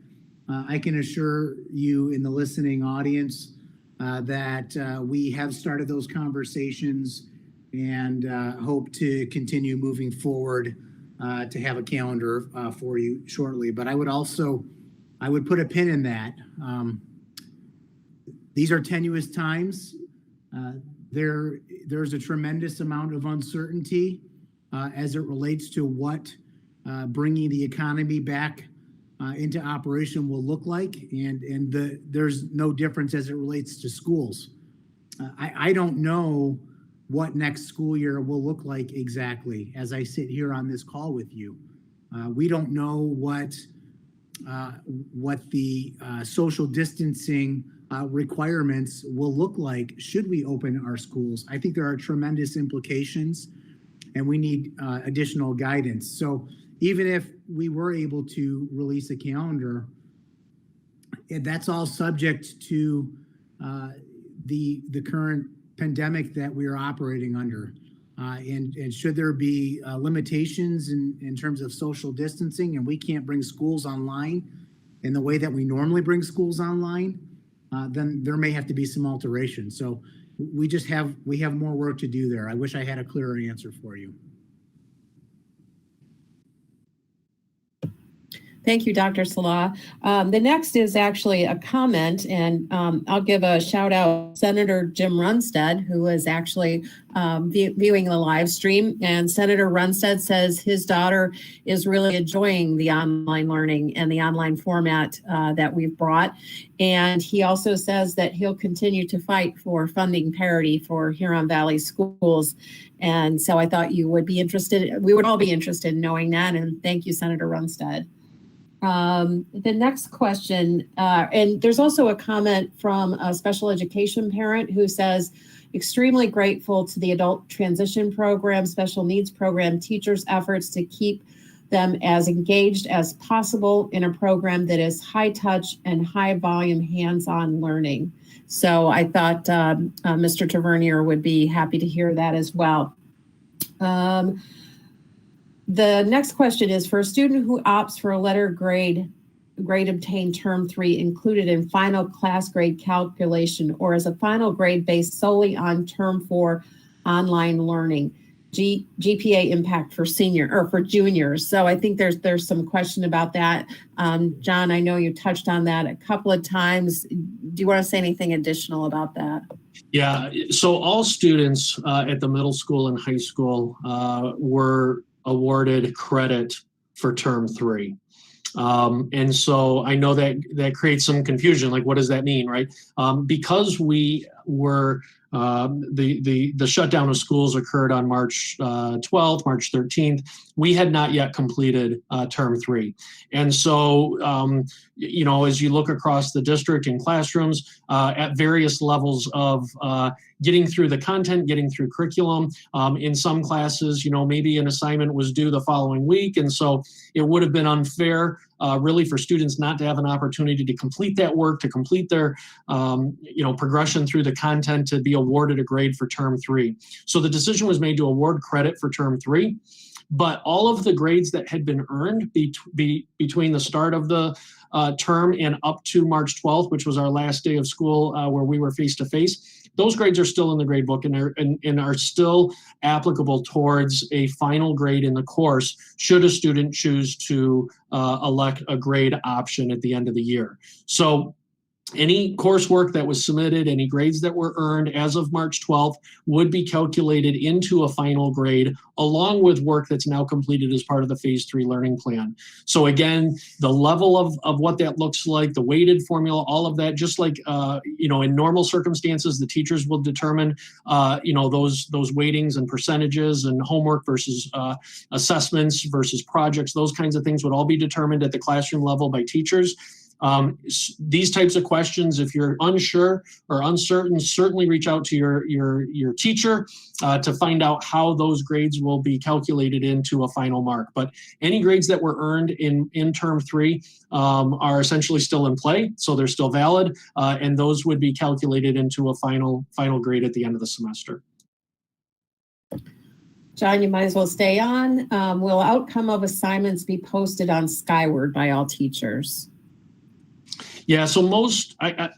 [SPEAKER 2] I can assure you in the listening audience that we have started those conversations and hope to continue moving forward to have a calendar for you shortly. But I would put a pin in that. These are tenuous times. There's a tremendous amount of uncertainty as it relates to what bringing the economy back into operation will look like, and there's no difference as it relates to schools. I don't know what next school year will look like exactly as I sit here on this call with you. We don't know what the social distancing requirements will look like should we open our schools. I think there are tremendous implications, and we need additional guidance. So even if we were able to release a calendar, that's all subject to the current pandemic that we are operating under. And should there be limitations in terms of social distancing, and we can't bring schools online in the way that we normally bring schools online, then there may have to be some alteration. So we have more work to do there. I wish I had a clearer answer for you.
[SPEAKER 4] Thank you, Dr. Salah. The next is actually a comment, and I'll give a shout out to Senator Jim Runstead, who is actually viewing the live stream. And Senator Runstead says his daughter is really enjoying the online learning and the online format that we've brought. And he also says that he'll continue to fight for funding parity for Huron Valley schools. And so I thought you would be interested, we would all be interested in knowing that. And thank you, Senator Runstead. The next question, and there's also a comment from a special education parent who says, extremely grateful to the adult transition program, special needs program teachers' efforts to keep them as engaged as possible in a program that is high touch and high volume hands-on learning. So I thought Mr. Tavernier would be happy to hear that as well. The next question is, for a student who opts for a letter grade obtained term 3 included in final class grade calculation, or as a final grade based solely on term 4 online learning, GPA impact for senior or for juniors. So I think there's some question about that. John, I know you touched on that a couple of times. Do you want to say anything additional about that?
[SPEAKER 1] Yeah, so all students at the middle school and high school were awarded credit for term 3. And so I know that creates some confusion. Like, what does that mean, right? Because we were the shutdown of schools occurred on March 12th, March 13th. We had not yet completed term 3. And so, as you look across the district in classrooms at various levels of getting through the content, getting through curriculum, in some classes, maybe an assignment was due the following week. And so it would have been unfair really for students not to have an opportunity to complete that work, to complete their, progression through the content, to be awarded a grade for term 3. So the decision was made to award credit for term 3, but all of the grades that had been earned between the start of the term and up to March 12th, which was our last day of school where we were face-to-face, those grades are still in the grade book and are still applicable towards a final grade in the course should a student choose to elect a grade option at the end of the year. So any coursework that was submitted, any grades that were earned as of March 12th would be calculated into a final grade along with work that's now completed as part of the phase 3 learning plan. So again, the level of what that looks like, the weighted formula, all of that, just like, in normal circumstances, the teachers will determine, those weightings and percentages and homework versus assessments versus projects, those kinds of things would all be determined at the classroom level by teachers. These types of questions, if you're unsure or uncertain, certainly reach out to your teacher to find out how those grades will be calculated into a final mark. But any grades that were earned in term 3 are essentially still in play, so they're still valid, and those would be calculated into a final grade at the end of the semester.
[SPEAKER 4] John, you might as well stay on. Will outcome of assignments be posted on Skyward by all teachers?
[SPEAKER 1] Yeah, so most, I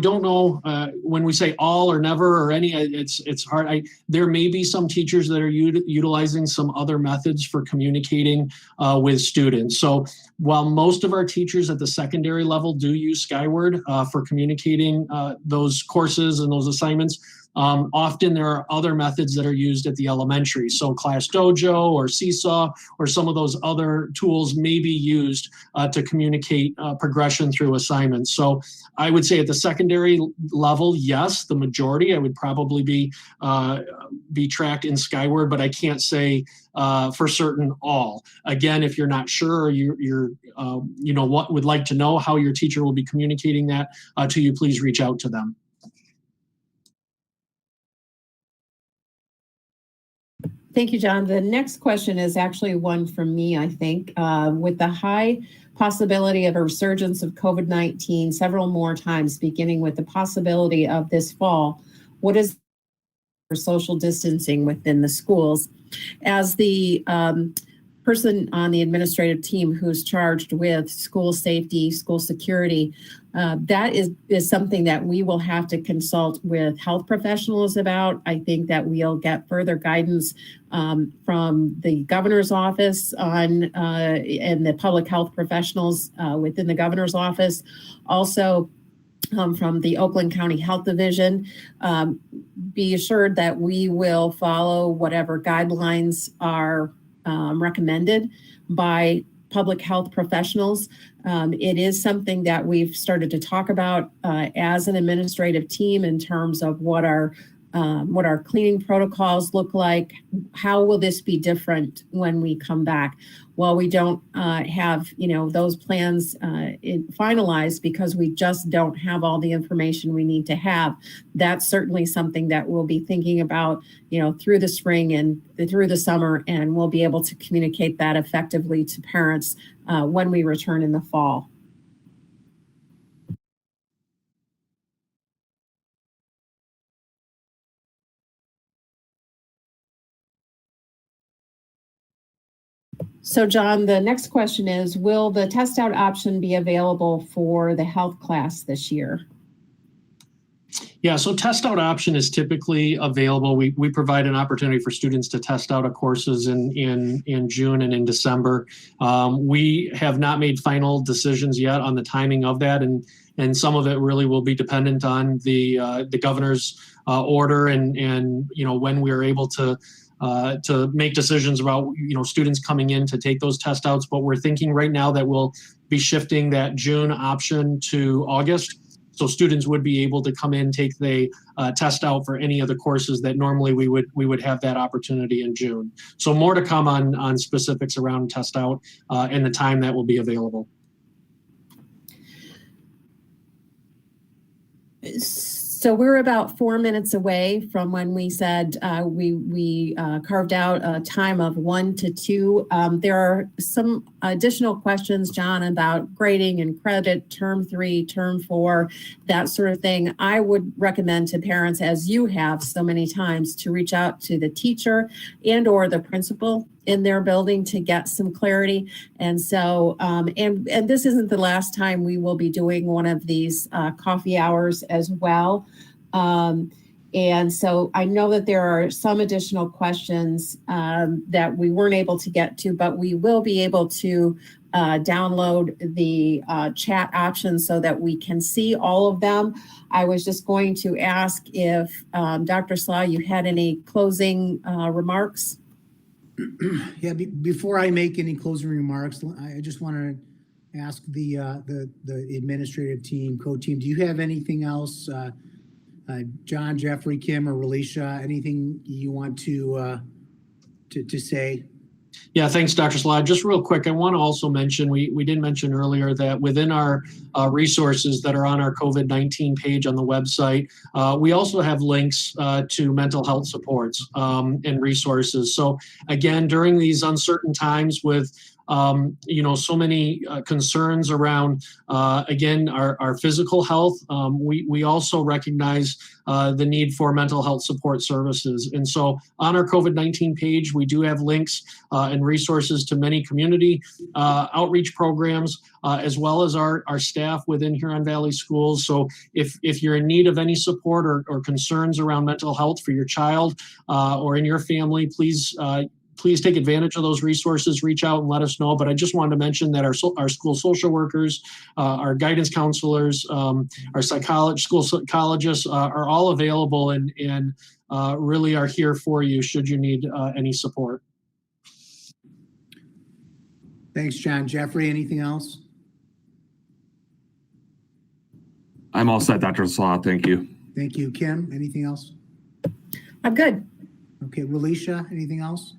[SPEAKER 1] don't know when we say all or never or any, it's hard. There may be some teachers that are utilizing some other methods for communicating with students. So while most of our teachers at the secondary level do use Skyward for communicating those courses and those assignments, often there are other methods that are used at the elementary. So Class Dojo or Seesaw or some of those other tools may be used to communicate progression through assignments. So I would say at the secondary level, yes, the majority, I would probably be tracked in Skyward, but I can't say for certain all. Again, if you're not sure or you're what would like to know how your teacher will be communicating that to you, please reach out to them.
[SPEAKER 4] Thank you, John. The next question is actually one from me, I think. With the high possibility of a resurgence of COVID-19 several more times, beginning with the possibility of this fall, what is for social distancing within the schools? As the person on the administrative team who's charged with school safety, school security. That is something that we will have to consult with health professionals about. I think that we'll get further guidance from the governor's office on and the public health professionals within the governor's office. Also, from the Oakland County Health Division. Be assured that we will follow whatever guidelines are recommended by public health professionals. It is something that we've started to talk about as an administrative team in terms of what our cleaning protocols look like. How will this be different when we come back? While we don't have, those plans finalized because we just don't have all the information we need to have, that's certainly something that we'll be thinking about, through the spring and through the summer, and we'll be able to communicate that effectively to parents when we return in the fall. So John, the next question is, will the test out option be available for the health class this year?
[SPEAKER 1] Yeah, so test out option is typically available. We provide an opportunity for students to test out of courses in June and in December. We have not made final decisions yet on the timing of that, and some of it really will be dependent on the governor's order and when we are able to make decisions about students coming in to take those test outs. But we're thinking right now that we'll be shifting that June option to August, so students would be able to come in, take the test out for any of the courses that normally we would have that opportunity in June. So more to come on specifics around test out and the time that will be available.
[SPEAKER 4] So we're about 4 minutes away from when we said we carved out a time of 1 to 2. There are some additional questions, John, about grading and credit, term 3, term 4, that sort of thing. I would recommend to parents, as you have so many times, to reach out to the teacher and or the principal in their building to get some clarity. And so, and this isn't the last time we will be doing one of these coffee hours as well. And so I know that there are some additional questions that we weren't able to get to, but we will be able to download the chat option so that we can see all of them. I was just going to ask if Dr. Salah, you had any closing remarks?
[SPEAKER 2] Yeah, before I make any closing remarks, I just want to ask the administrative team, co-team, do you have anything else, John, Jeffrey, Kim, or Relisha, anything you want to say?
[SPEAKER 1] Yeah, thanks, Dr. Salah. Just real quick, I want to also mention, we did mention earlier that within our resources that are on our COVID-19 page on the website, we also have links to mental health supports and resources. So again, during these uncertain times with so many concerns around, again, our physical health, we also recognize the need for mental health support services. And so on our COVID-19 page, we do have links and resources to many community outreach programs, as well as our staff within Huron Valley Schools. So if you're in need of any support or concerns around mental health for your child or in your family, please take advantage of those resources, reach out and let us know. But I just wanted to mention that our school social workers, our guidance counselors, our school psychologists are all available and really are here for you should you need any support.
[SPEAKER 2] Thanks, John. Jeffrey, anything else?
[SPEAKER 3] I'm all set, Dr. Salah. Thank you.
[SPEAKER 2] Thank you. Kim, anything else?
[SPEAKER 4] I'm good.
[SPEAKER 2] Okay, Relisha, anything else?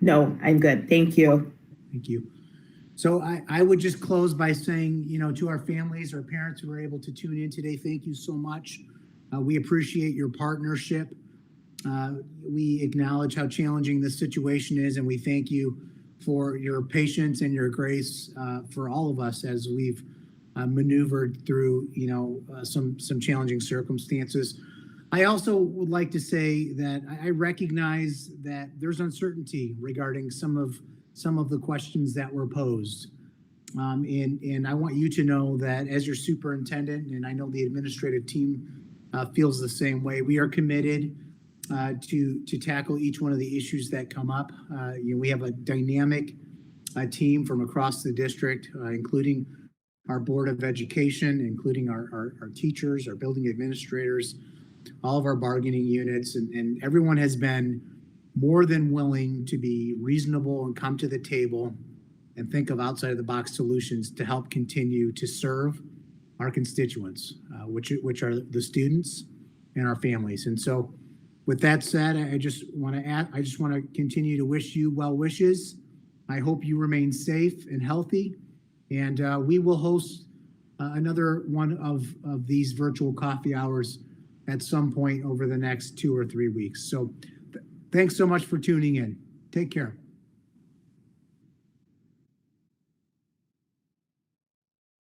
[SPEAKER 5] No, I'm good. Thank you.
[SPEAKER 2] Thank you. So I would just close by saying, to our families, our parents who were able to tune in today, thank you so much. We appreciate your partnership. We acknowledge how challenging this situation is, and we thank you for your patience and your grace for all of us as we've maneuvered through, some challenging circumstances. I also would like to say that I recognize that there's uncertainty regarding some of some of the questions that were posed. And I want you to know that as your superintendent, and I know the administrative team feels the same way, we are committed to tackle each one of the issues that come up. We have a dynamic team from across the district, including our Board of Education, including our teachers, our building administrators, all of our bargaining units, and everyone has been more than willing to be reasonable and come to the table and think of outside of the box solutions to help continue to serve our constituents, which are the students and our families. And so with that said, I just want to continue to wish you well wishes. I hope you remain safe and healthy, and we will host another one of these virtual coffee hours at some point over the next 2 or 3 weeks. So thanks so much for tuning in. Take care.